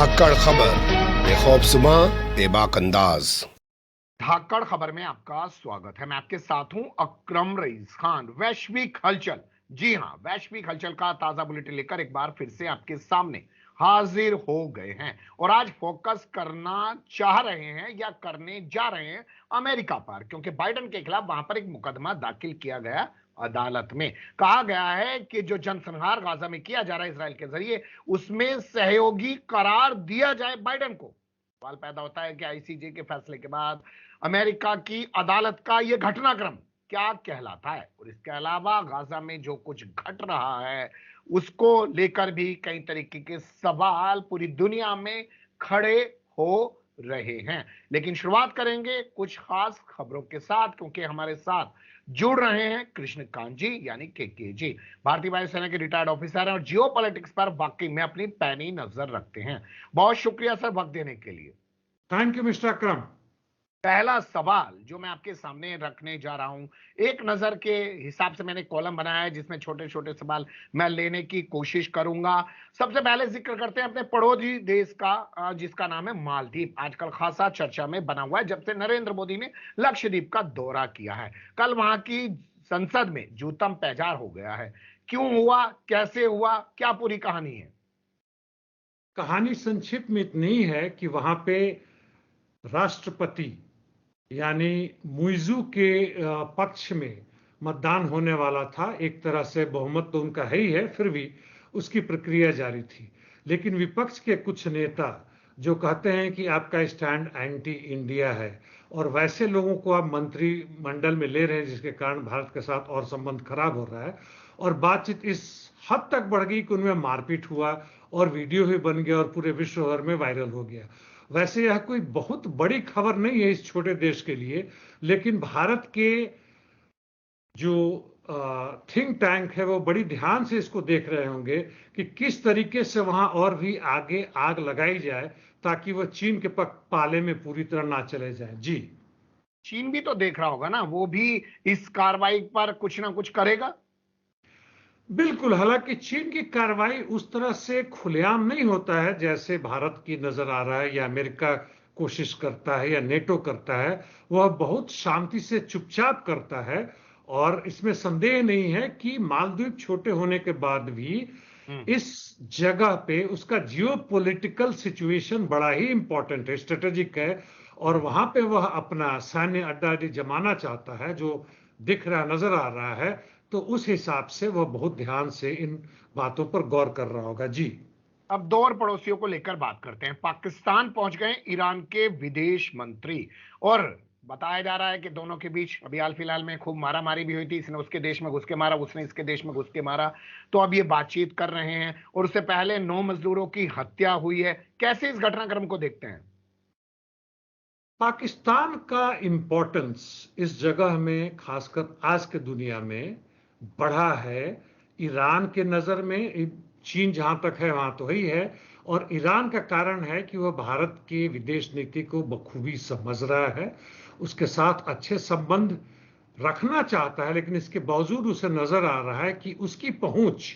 धाकड़ खबर, बेखौफसुमा बेबाक अंदाज। धाकड़ खबर में आपका स्वागत है। मैं आपके साथ हूं अकरम रईस खान। वैश्विक हलचल, जी हां, वैश्विक हलचल का ताजा बुलेटिन लेकर एक बार फिर से आपके सामने हाजिर हो गए हैं और आज फोकस करना चाह रहे हैं या करने जा रहे हैं अमेरिका पर, क्योंकि बाइडेन के खिलाफ वहां पर एक मुकदमा दाखिल किया गया अदालत में। कहा गया है कि जो जनसंहार गाजा में किया जा रहा है इसराइल के जरिए, उसमें सहयोगी करार दिया जाए बाइडेन को। सवाल पैदा होता है कि आईसीजे के फैसले के बाद अमेरिका की अदालत का यह घटनाक्रम क्या कहलाता है, और इसके अलावा गाजा में जो कुछ घट रहा है उसको लेकर भी कई तरीके के सवाल पूरी दुनिया में खड़े हो रहे हैं। लेकिन शुरुआत करेंगे कुछ खास खबरों के साथ, क्योंकि हमारे साथ जुड़ रहे हैं कृष्णकांत जी यानी के जी। भारतीय वायुसेना के रिटायर्ड ऑफिसर हैं और जियो पॉलिटिक्स पर वाकई में अपनी पैनी नजर रखते हैं। बहुत शुक्रिया सर वक्त देने के लिए। थैंक यू मिस्टर अकरम। पहला सवाल जो मैं आपके सामने रखने जा रहा हूं, एक नजर के हिसाब से मैंने कॉलम बनाया है जिसमें छोटे छोटे सवाल मैं लेने की कोशिश करूंगा। सबसे पहले जिक्र करते हैं अपने पड़ोसी देश का, जिसका नाम है मालदीव। आजकल खासा चर्चा में बना हुआ है जब से नरेंद्र मोदी ने लक्षद्वीप का दौरा किया है। कल वहां की संसद में जूतम पैजार हो गया है। क्यों हुआ, कैसे हुआ, क्या पूरी कहानी है? कहानी संक्षिप्त में इतनी है कि वहां पे राष्ट्रपति यानी मुइजू के पक्ष में मतदान होने वाला था। एक तरह से बहुमत तो उनका है ही है, फिर भी उसकी प्रक्रिया जारी थी। लेकिन विपक्ष के कुछ नेता जो कहते हैं कि आपका स्टैंड एंटी इंडिया है और वैसे लोगों को आप मंत्रिमंडल में ले रहे हैं जिसके कारण भारत के साथ और संबंध खराब हो रहा है, और बातचीत इस हद तक बढ़ गई कि उनमें मारपीट हुआ और वीडियो भी बन गया और पूरे विश्व भर में वायरल हो गया। वैसे यह कोई बहुत बड़ी खबर नहीं है इस छोटे देश के लिए, लेकिन भारत के जो थिंक टैंक है वो बड़ी ध्यान से इसको देख रहे होंगे कि किस तरीके से वहां और भी आगे आग लगाई जाए ताकि वह चीन के पाले में पूरी तरह ना चले जाए। जी, चीन भी तो देख रहा होगा ना, वो भी इस कार्रवाई पर कुछ ना कुछ करेगा। बिल्कुल। हालांकि चीन की कार्रवाई उस तरह से खुलेआम नहीं होता है जैसे भारत की नजर आ रहा है या अमेरिका कोशिश करता है या नेटो करता है। वह बहुत शांति से चुपचाप करता है और इसमें संदेह नहीं है कि मालदीव छोटे होने के बाद भी इस जगह पे उसका जियो पॉलिटिकल सिचुएशन बड़ा ही इंपॉर्टेंट है, स्ट्रेटेजिक है, और वहां पे वह अपना सैन्य अड्डा जमाना चाहता है जो दिख रहा नजर आ रहा है। तो उस हिसाब से वह बहुत ध्यान से इन बातों पर गौर कर रहा होगा। जी, अब दो और पड़ोसियों को लेकर बात करते हैं। पाकिस्तान पहुंच गए ईरान के विदेश मंत्री, और बताया जा रहा है कि दोनों के बीच अभी हाल फिलहाल में खूब मारामारी भी हुई थी। इसने उसके देश में घुस के मारा, उसने इसके देश में घुस के मारा। तो अब ये बातचीत कर रहे हैं और उससे पहले 9 मजदूरों की हत्या हुई है। कैसे इस घटनाक्रम को देखते हैं? पाकिस्तान का इंपॉर्टेंस इस जगह में खासकर आज के दुनिया में बढ़ा है। ईरान के नजर में चीन जहां तक है वहां तो ही है, और ईरान का कारण है कि वह भारत की विदेश नीति को बखूबी समझ रहा है, उसके साथ अच्छे संबंध रखना चाहता है, लेकिन इसके बावजूद उसे नजर आ रहा है कि उसकी पहुंच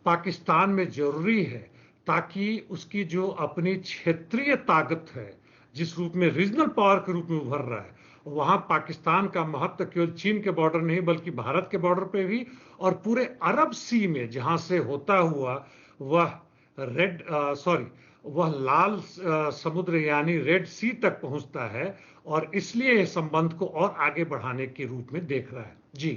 पाकिस्तान में जरूरी है ताकि उसकी जो अपनी क्षेत्रीय ताकत है, जिस रूप में रीजनल पावर के रूप में उभर रहा है, वहां पाकिस्तान का महत्व केवल चीन के बॉर्डर नहीं बल्कि भारत के बॉर्डर पे भी और पूरे अरब सी में जहां से होता हुआ वह वह लाल समुद्र यानी रेड सी तक पहुंचता है, और इसलिए इस संबंध को और आगे बढ़ाने के रूप में देख रहा है। जी,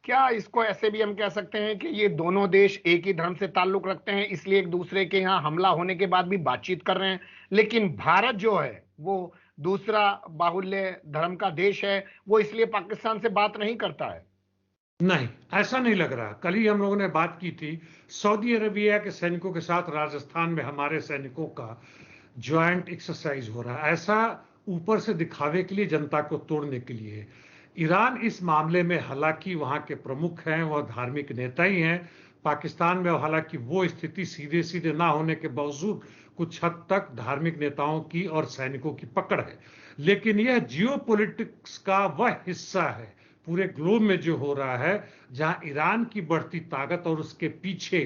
क्या इसको ऐसे भी हम कह सकते हैं कि ये दोनों देश एक ही धर्म से ताल्लुक रखते हैं, इसलिए एक दूसरे के यहाँ हमला होने के बाद भी बातचीत कर रहे हैं? लेकिन भारत जो है वो दूसरा बाहुल्य धर्म का देश है, वो इसलिए पाकिस्तान से बात नहीं करता है। नहीं, ऐसा नहीं लग रहा। कल ही हम लोगों ने बात की थी, सऊदी अरेबिया के सैनिकों के साथ राजस्थान में हमारे सैनिकों का ज्वाइंट एक्सरसाइज हो रहा है। ऐसा ऊपर से दिखावे के लिए, जनता को तोड़ने के लिए। ईरान इस मामले में हालांकि वहां के प्रमुख हैं, वह धार्मिक नेता ही हैं। पाकिस्तान में हालांकि वो स्थिति सीधे सीधे ना होने के बावजूद कुछ हद तक धार्मिक नेताओं की और सैनिकों की पकड़ है, लेकिन यह जियो पॉलिटिक्स का वह हिस्सा है पूरे ग्लोब में जो हो रहा है जहां ईरान की बढ़ती ताकत और उसके पीछे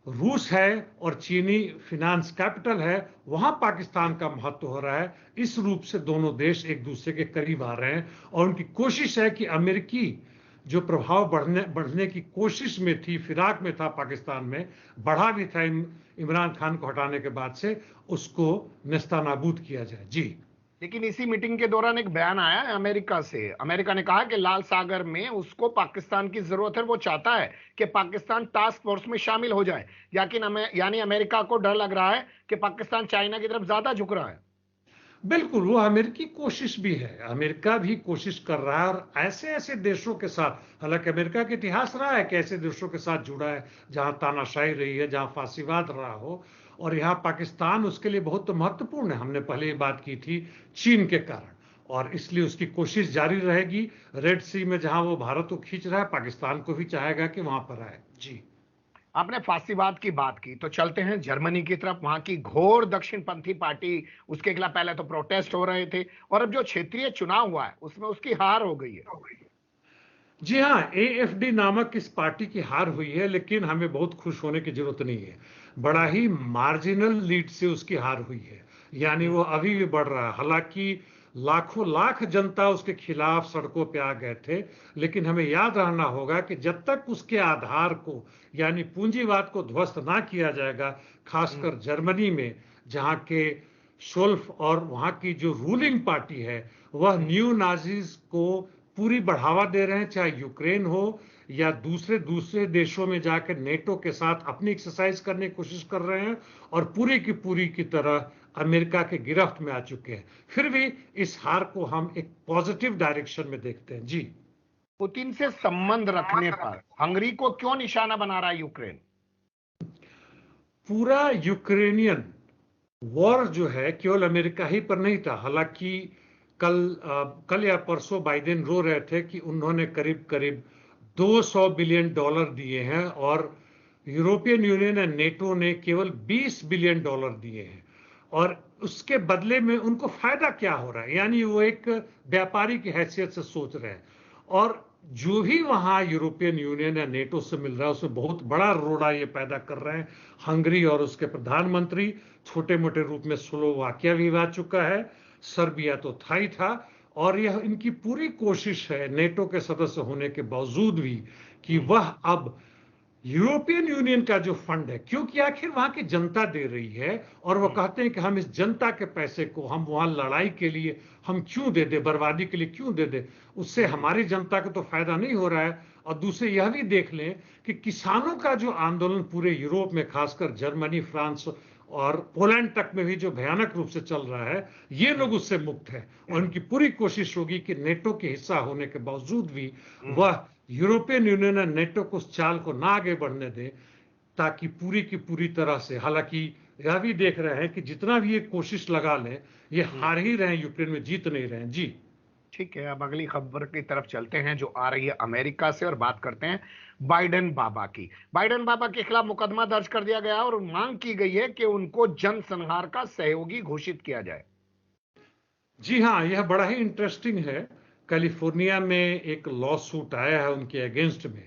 रूस है और चीनी फिनांस कैपिटल है, वहां पाकिस्तान का महत्व हो रहा है। इस रूप से दोनों देश एक दूसरे के करीब आ रहे हैं और उनकी कोशिश है कि अमेरिकी जो प्रभाव बढ़ने की कोशिश में थी, फिराक में था पाकिस्तान में, बढ़ा भी था इमरान खान को हटाने के बाद से, उसको नेस्तानाबूद किया जाए। जी, लेकिन इसी मीटिंग के दौरान एक बयान आया है अमेरिका से। अमेरिका ने कहा कि लाल सागर में उसको पाकिस्तान की जरूरत है, वो चाहता है कि पाकिस्तान टास्क फोर्स में शामिल हो जाए। यानी अमेरिका को डर लग रहा है कि पाकिस्तान चाइना की तरफ ज्यादा झुक रहा है। बिल्कुल, वो अमेरिकी कोशिश भी है, अमेरिका भी कोशिश कर रहा है और ऐसे ऐसे देशों के साथ, हालांकि अमेरिका का इतिहास रहा है कि ऐसे देशों के साथ जुड़ा है जहां तानाशाही रही है, जहां फांसीवाद रहा हो, और यहां पाकिस्तान उसके लिए बहुत महत्वपूर्ण है। हमने पहले ये बात की थी चीन के कारण, और इसलिए उसकी कोशिश जारी रहेगी। रेड सी में जहां वो भारत को खींच रहा है, पाकिस्तान को भी चाहेगा कि वहां पर आए। जी, आपने फांसीवाद की बात की तो चलते हैं जर्मनी की तरफ। वहां की घोर दक्षिणपंथी पार्टी, उसके खिलाफ पहले तो प्रोटेस्ट हो रहे थे और अब जो क्षेत्रीय चुनाव हुआ है उसमें उसकी हार हो गई है। जी हाँ, एएफडी नामक इस पार्टी की हार हुई है, लेकिन हमें बहुत खुश होने की जरूरत नहीं है। बड़ा ही मार्जिनल लीड से उसकी हार हुई है, यानी वो अभी भी बढ़ रहा है। हालांकि लाखों लाख जनता उसके खिलाफ सड़कों पे आ गए थे, लेकिन हमें याद रहना होगा कि जब तक उसके आधार को, यानी पूंजीवाद को ध्वस्त ना किया जाएगा, खासकर जर्मनी में जहां के शुल्फ और वहां की जो रूलिंग पार्टी है वह न्यू नाजीज को पूरी बढ़ावा दे रहे हैं, चाहे यूक्रेन हो या दूसरे दूसरे देशों में जाकर नेटो के साथ अपनी एक्सरसाइज करने की कोशिश कर रहे हैं, और पूरी की तरह अमेरिका के गिरफ्त में आ चुके हैं। फिर भी इस हार को हम एक पॉजिटिव डायरेक्शन में देखते हैं। जी, पुतिन से संबंध रखने पर हंगरी को क्यों निशाना बना रहा है यूक्रेन? पूरा यूक्रेनियन वॉर जो है केवल अमेरिका ही पर नहीं था। हालांकि कल या परसों बाइडेन रो रहे थे कि उन्होंने करीब करीब $200 बिलियन दिए हैं और यूरोपियन यूनियन और नेटो ने केवल $20 बिलियन दिए हैं, और उसके बदले में उनको फायदा क्या हो रहा है, यानी वो एक व्यापारी की हैसियत से सोच रहे हैं। और जो भी वहां यूरोपियन यूनियन या नेटो से मिल रहा है उसमें बहुत बड़ा रोड़ा ये पैदा कर रहे हैं हंगरी और उसके प्रधानमंत्री। छोटे मोटे रूप में स्लोवाकिया भी आ चुका है, सर्बिया तो था ही था, और यह इनकी पूरी कोशिश है नेटो के सदस्य होने के बावजूद भी कि वह अब यूरोपियन यूनियन का जो फंड है, क्योंकि आखिर वहां की जनता दे रही है, और वो कहते हैं कि हम इस जनता के पैसे को हम वहां लड़ाई के लिए हम क्यों दे दे, बर्बादी के लिए क्यों दे दे, उससे हमारी जनता को तो फायदा नहीं हो रहा है। और दूसरे यह भी देख लें कि किसानों का जो आंदोलन पूरे यूरोप में, खासकर जर्मनी, फ्रांस और पोलैंड तक में भी जो भयानक रूप से चल रहा है, ये लोग उससे मुक्त है, और उनकी पूरी कोशिश होगी कि नेटो के हिस्सा होने के बावजूद भी वह यूरोपियन यूनियन और नेटो को उस चाल को ना आगे बढ़ने दे, ताकि पूरी की पूरी तरह से, हालांकि यह भी देख रहे हैं कि जितना भी ये कोशिश लगा लें ये हार ही रहे हैं, यूक्रेन में जीत नहीं रहे हैं। जी, ठीक है, अब अगली खबर की तरफ चलते हैं जो आ रही है अमेरिका से, और बात करते हैं बाइडेन बाबा की। बाइडेन बाबा के खिलाफ मुकदमा दर्ज कर दिया गया और मांग की गई है कि उनको जनसंहार का सहयोगी घोषित किया जाए। जी हाँ, यह बड़ा ही इंटरेस्टिंग है। कैलिफोर्निया में एक लॉ सूट आया है उनके अगेंस्ट में,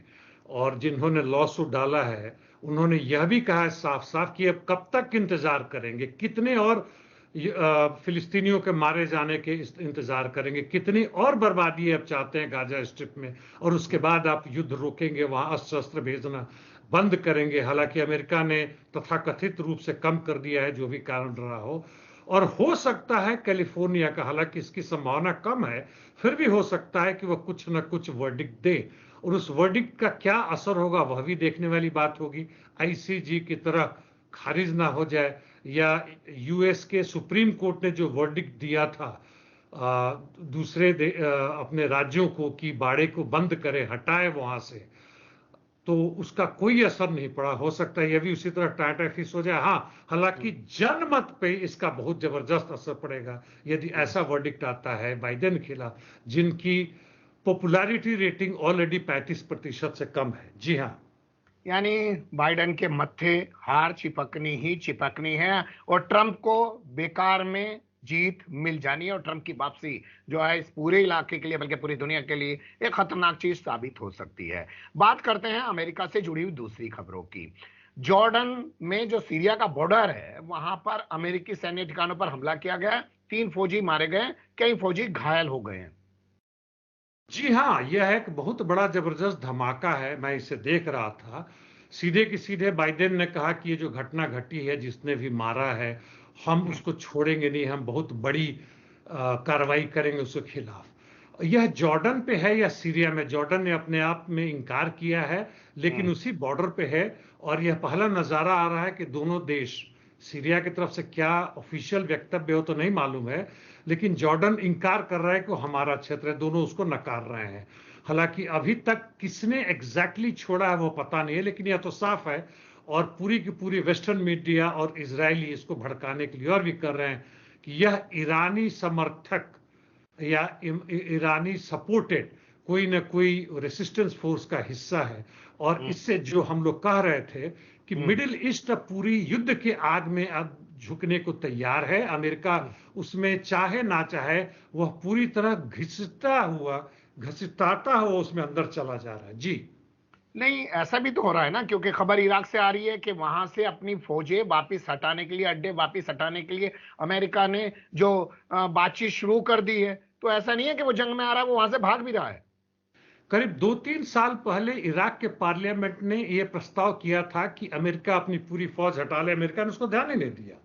और जिन्होंने लॉ सूट डाला है उन्होंने यह भी कहा है साफ साफ कि अब कब तक इंतजार करेंगे, कितने और फिलिस्तीनियों के मारे जाने के इंतजार करेंगे, कितनी और बर्बादी अब चाहते हैं गाजा स्ट्रिप में, और उसके बाद आप युद्ध रोकेंगे, वहां अस्त्र शस्त्र भेजना बंद करेंगे। हालांकि अमेरिका ने तथाकथित रूप से कम कर दिया है, जो भी कारण रहा हो, और हो सकता है कैलिफोर्निया का, हालांकि इसकी संभावना कम है, फिर भी हो सकता है कि वह कुछ न कुछ वर्डिक्ट दे, और उस वर्डिक्ट का क्या असर होगा वह भी देखने वाली बात होगी। आईसीजी की तरह खारिज ना हो जाए, या यूएस के सुप्रीम कोर्ट ने जो वर्डिक्ट दिया था दूसरे अपने राज्यों को कि बाड़े को बंद करे, हटाए वहां से, तो उसका कोई असर नहीं पड़ा। हो सकता है यह भी उसी तरह टाटा फिश हो जाए। हाँ, हालांकि जनमत पे इसका बहुत जबरदस्त असर पड़ेगा यदि ऐसा वर्डिक्ट आता है बाइडेन के खिलाफ, जिनकी पॉपुलैरिटी रेटिंग ऑलरेडी 35% से कम है। जी हाँ, यानी बाइडेन के मत्थे हार चिपकनी ही चिपकनी है और ट्रंप को बेकार में जीत मिल जानी है, और ट्रंप की वापसी जो है इस पूरे इलाके के लिए बल्कि पूरी दुनिया के लिए एक खतरनाक चीज साबित हो सकती है। बात करते हैं अमेरिका से जुड़ी हुई दूसरी खबरों की। जॉर्डन में जो सीरिया का बॉर्डर है वहां पर अमेरिकी सैन्य ठिकानों पर हमला किया गया, 3 फौजी मारे गए, कई फौजी घायल हो गए हैं। जी हाँ, यह एक बहुत बड़ा जबरदस्त धमाका है। मैं इसे देख रहा था। सीधे की सीधे बाइडेन ने कहा कि ये जो घटना घटी है, जिसने भी मारा है, हम उसको छोड़ेंगे नहीं, हम बहुत बड़ी कार्रवाई करेंगे उसके खिलाफ। यह जॉर्डन पे है या सीरिया में? जॉर्डन ने अपने आप में इनकार किया है, लेकिन उसी बॉर्डर पे है। और यह पहला नजारा आ रहा है कि दोनों देश, सीरिया की तरफ से क्या ऑफिशियल वक्तव्य हो तो नहीं मालूम है, लेकिन जॉर्डन इनकार कर रहा है कि हमारा क्षेत्र है, दोनों उसको नकार रहे हैं। हालांकि अभी तक किसने एग्जैक्टली छोड़ा है वो पता नहीं है, लेकिन यह तो साफ है, और पूरी की पूरी वेस्टर्न मीडिया और इजरायली इसको भड़काने के लिए और भी कर रहे हैं कि यह ईरानी समर्थक या ईरानी सपोर्टेड कोई ना कोई रेसिस्टेंस फोर्स का हिस्सा है। और इससे जो हम लोग कह रहे थे कि मिडिल ईस्ट पूरी युद्ध के आग में अब झुकने को तैयार है, अमेरिका उसमें चाहे ना चाहे वह पूरी तरह घसीटाता हुआ उसमें अंदर चला जा रहा है। जी नहीं, ऐसा भी तो हो रहा है ना, क्योंकि खबर इराक से आ रही है कि वहां से अपनी फौजें वापिस हटाने के लिए, अड्डे वापिस हटाने के लिए अमेरिका ने जो बातचीत शुरू कर दी है। तो ऐसा नहीं है कि वो जंग में आ रहा है, वो वहां से भाग भी रहा है। करीब 2-3 साल पहले इराक के पार्लियामेंट ने यह प्रस्ताव किया था कि अमेरिका अपनी पूरी फौज हटा ले। अमेरिका ने उसको ध्यान ही नहीं दिया।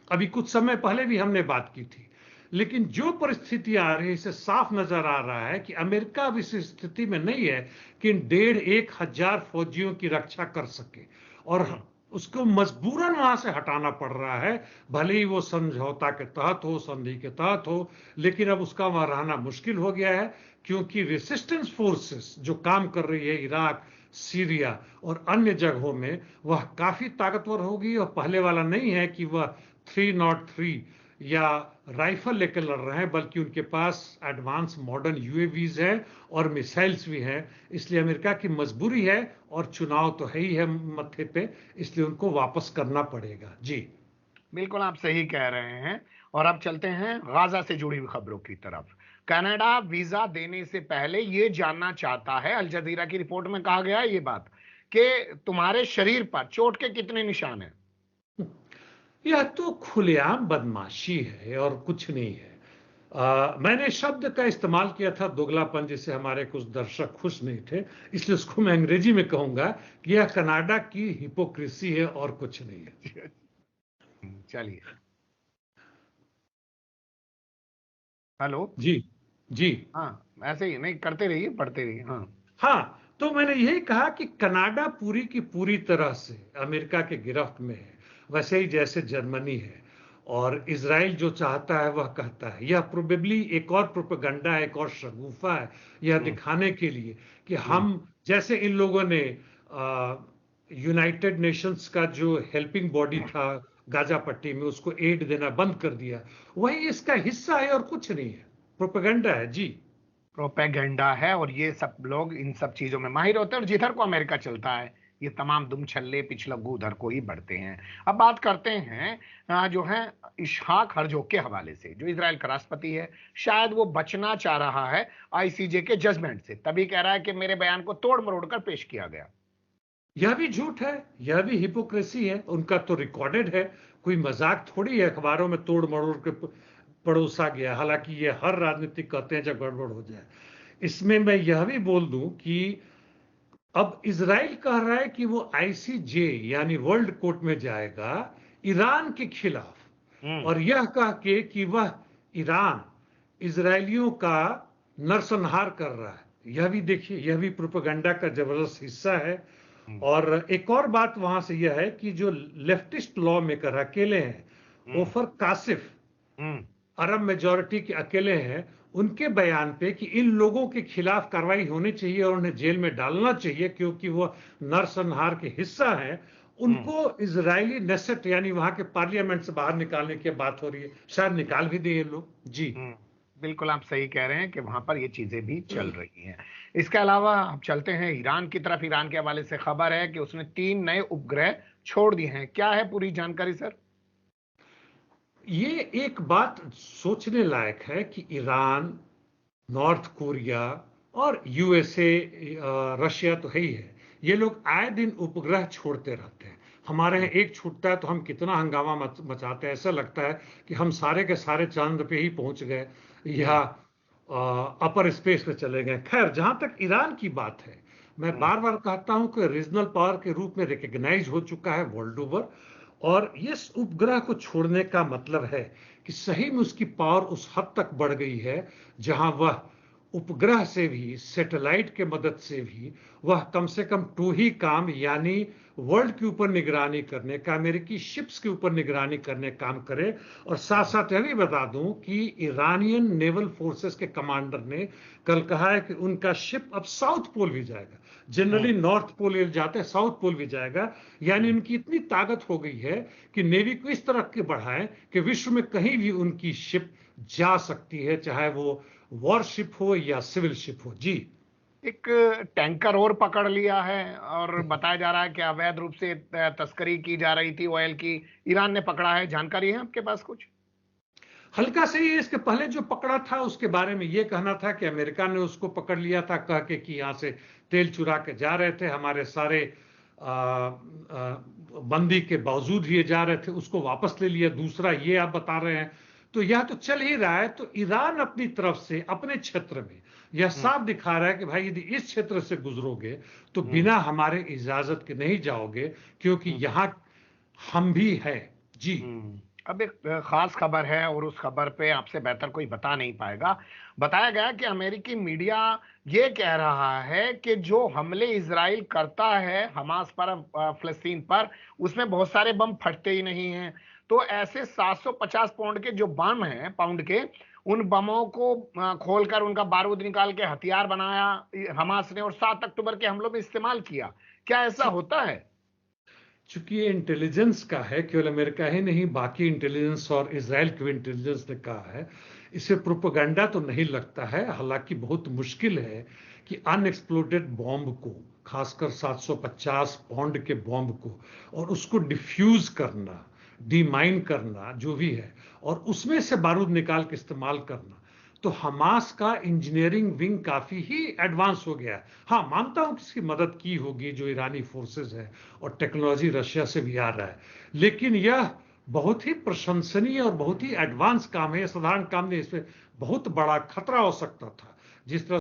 अभी कुछ समय पहले भी हमने बात की थी। लेकिन जो परिस्थितियां आ रही है, इससे साफ नजर आ रहा है कि अमेरिका अब इस स्थिति में नहीं है कि इन 1,500 फौजियों की रक्षा कर सके, और उसको मजबूरन वहां से हटाना पड़ रहा है। भले ही वो समझौता के तहत हो, संधि के तहत हो, लेकिन अब उसका वहां रहना मुश्किल हो गया है, क्योंकि रेसिस्टेंस फोर्सेस जो काम कर रही है इराक, सीरिया और अन्य जगहों में, वह काफी ताकतवर होगी। और पहले वाला नहीं है कि वह 303 या राइफल लेकर लड़ रहे हैं, बल्कि उनके पास एडवांस मॉडर्न यूएवीज हैं और मिसाइल्स भी हैं। इसलिए अमेरिका की मजबूरी है, और चुनाव तो है ही है मत्थे पे, इसलिए उनको वापस करना पड़ेगा। जी बिल्कुल, आप सही कह रहे हैं। और अब चलते हैं गाजा से जुड़ी हुई खबरों की तरफ। कनाडा वीजा देने से पहले यह जानना चाहता है, अल जजीरा की रिपोर्ट में कहा गया है ये बात, कि तुम्हारे शरीर पर चोट के कितने निशान हैं। यह तो खुलेआम बदमाशी है और कुछ नहीं है। मैंने शब्द का इस्तेमाल किया था दोगलापन, जिससे हमारे कुछ दर्शक खुश नहीं थे, इसलिए उसको मैं अंग्रेजी में कहूंगा कि यह कनाडा की हिपोक्रेसी है और कुछ नहीं है। चलिए, हेलो। जी जी हाँ, ऐसे ही नहीं, करते रहिए, पढ़ते रहिए। हाँ हाँ, तो मैंने यही कहा कि कनाडा पूरी की पूरी तरह से अमेरिका के गिरफ्त में है, वैसे ही जैसे जर्मनी है। और इजराइल जो चाहता है वह कहता है, यह प्रोबेबली एक और प्रोपेगेंडा है, एक और शगुफा है, यह दिखाने के लिए कि हम, जैसे इन लोगों ने यूनाइटेड नेशंस का जो हेल्पिंग बॉडी था गाजा पट्टी में, उसको एड देना बंद कर दिया, वही इसका हिस्सा है और कुछ नहीं है, प्रोपेगेंडा है। जी प्रोपेगेंडा है, और ये सब लोग इन सब चीजों में माहिर होते हैं, और जिधर को अमेरिका चलता है ये तमाम दुम छल्ले पिछलग्गू उधर को ही बढ़ते हैं। अब बात करते हैं जो है इशहाक हरजोग के हवाले से, जो इजराइल का राष्ट्रपति है। शायद वो बचना चाह रहा है आईसीजे के जजमेंट से, तभी कह रहा है कि मेरे बयान को तोड़ मरोड़ कर पेश किया गया। यह भी झूठ है, यह भी हिपोक्रेसी है। उनका तो रिकॉर्डेड है, कोई मजाक थोड़ी है अखबारों में तोड़ मरोड़ के परोसा गया। हालांकि ये हर राजनीतिक कहते हैं जब गड़बड़ हो जाए। इसमें मैं यह भी बोल दूं कि अब इजराइल कह रहा है कि वो आईसीजे यानी वर्ल्ड कोर्ट में जाएगा ईरान के खिलाफ, और यह कह के कि वह ईरान इजरायलियों का नरसंहार कर रहा है। यह भी देखिए, यह भी प्रोपेगेंडा का जबरदस्त हिस्सा है। और एक और बात वहां से यह है कि जो लेफ्टिस्ट लॉ मेकर अकेले हैं, ओफर कासिफ, अरब मेजॉरिटी के अकेले हैं, उनके बयान पे कि इन लोगों के खिलाफ कार्रवाई होनी चाहिए और उन्हें जेल में डालना चाहिए क्योंकि वो नरसंहार के हिस्सा हैं, उनको इजरायली नेसेट यानी वहां के पार्लियामेंट से बाहर निकालने की बात हो रही है। शायद निकाल भी दें ये लोग। जी बिल्कुल, आप सही कह रहे हैं कि वहां पर ये चीजें भी चल रही हैं। इसके अलावा हम चलते हैं ईरान की तरफ। ईरान के हवाले से खबर है कि उसने 3 नए उपग्रह छोड़ दिए हैं। क्या है पूरी जानकारी सर? ये एक बात सोचने लायक है कि ईरान, नॉर्थ कोरिया और यूएसए, रशिया तो है ही है, ये लोग आए दिन उपग्रह छोड़ते रहते हैं। हमारे यहाँ एक छूटता है तो हम कितना हंगामा मचाते हैं, ऐसा लगता है कि हम सारे के सारे चांद पे ही पहुंच गए या अपर स्पेस पे चले गए। खैर, जहां तक ईरान की बात है, मैं बार बार कहता हूं कि रीजनल पावर के रूप में रिकग्नाइज हो चुका है वर्ल्ड ओवर, और इस उपग्रह को छोड़ने का मतलब है कि सही में उसकी पावर उस हद तक बढ़ गई है जहां वह उपग्रह से भी, सैटेलाइट के मदद से भी वह कम से कम 2 ही काम, यानी वर्ल्ड के ऊपर निगरानी करने का, अमेरिकी शिप्स के ऊपर निगरानी करने काम करे। और साथ साथ यह भी बता दूं कि ईरानियन नेवल फोर्सेस के कमांडर ने कल कहा है कि उनका शिप अब साउथ पोल भी जाएगा। जनरली नॉर्थ पोल ये जाते हैं, साउथ पोल भी जाएगा। यानी उनकी इतनी ताकत हो गई है कि नेवी को इस तरह के बढ़ाएं कि विश्व में कहीं भी उनकी शिप जा सकती है, चाहे वो वॉरशिप हो या सिविल शिप हो। जी, एक टैंकर और पकड़ लिया है और बताया जा रहा है कि अवैध रूप से तस्करी की जा रही थी ऑयल की, ईरान ने पकड़ा है। जानकारी है आपके पास कुछ? हल्का से ही इसके पहले जो पकड़ा था उसके बारे में यह कहना था कि अमेरिका ने उसको पकड़ लिया था, कह के कि यहां से तेल चुरा के जा रहे थे, हमारे सारे बंदी के बावजूद ये जा रहे थे, उसको वापस ले लिया। दूसरा ये आप बता रहे हैं, तो यह तो चल ही रहा है। तो ईरान अपनी तरफ से अपने क्षेत्र में यह साफ दिखा रहा है कि भाई यदि इस क्षेत्र से गुजरोगे तो बिना हमारे इजाजत के नहीं जाओगे, क्योंकि यहां हम भी हैं। जी, अब एक खास खबर है और उस खबर पे आपसे बेहतर कोई बता नहीं पाएगा। बताया गया कि अमेरिकी मीडिया ये कह रहा है कि जो हमले इजराइल करता है हमास पर, फिलिस्तीन पर, उसमें बहुत सारे बम फटते ही नहीं हैं। तो ऐसे 750 पाउंड के जो बम हैं, उन बमों को खोलकर उनका बारूद निकाल के हथियार बनाया हमास ने और 7 अक्टूबर के हमलों में इस्तेमाल किया। क्या ऐसा होता है? चूंकि ये इंटेलिजेंस का है, केवल अमेरिका ही नहीं, बाकी इंटेलिजेंस और इजराइल के इंटेलिजेंस ने कहा है, इसे प्रोपेगेंडा तो नहीं लगता है। हालांकि बहुत मुश्किल है कि अनएक्सप्लोडेड बॉम्ब को, खासकर 750 पाउंड के बॉम्ब को, और उसको डिफ्यूज करना, डीमाइन करना, जो भी है, और उसमें से बारूद निकाल के इस्तेमाल करना। तो हमास का इंजीनियरिंग विंग काफी ही एडवांस हो गया है। हाँ, मानता हूं कि इसकी मदद की होगी जो ईरानी फोर्सेस है, और टेक्नोलॉजी रशिया से भी आ रहा है, लेकिन यह बहुत ही प्रशंसनीय और बहुत ही एडवांस काम है। साधारण काम नहीं, इसमें बहुत बड़ा खतरा हो सकता था। जिस तरह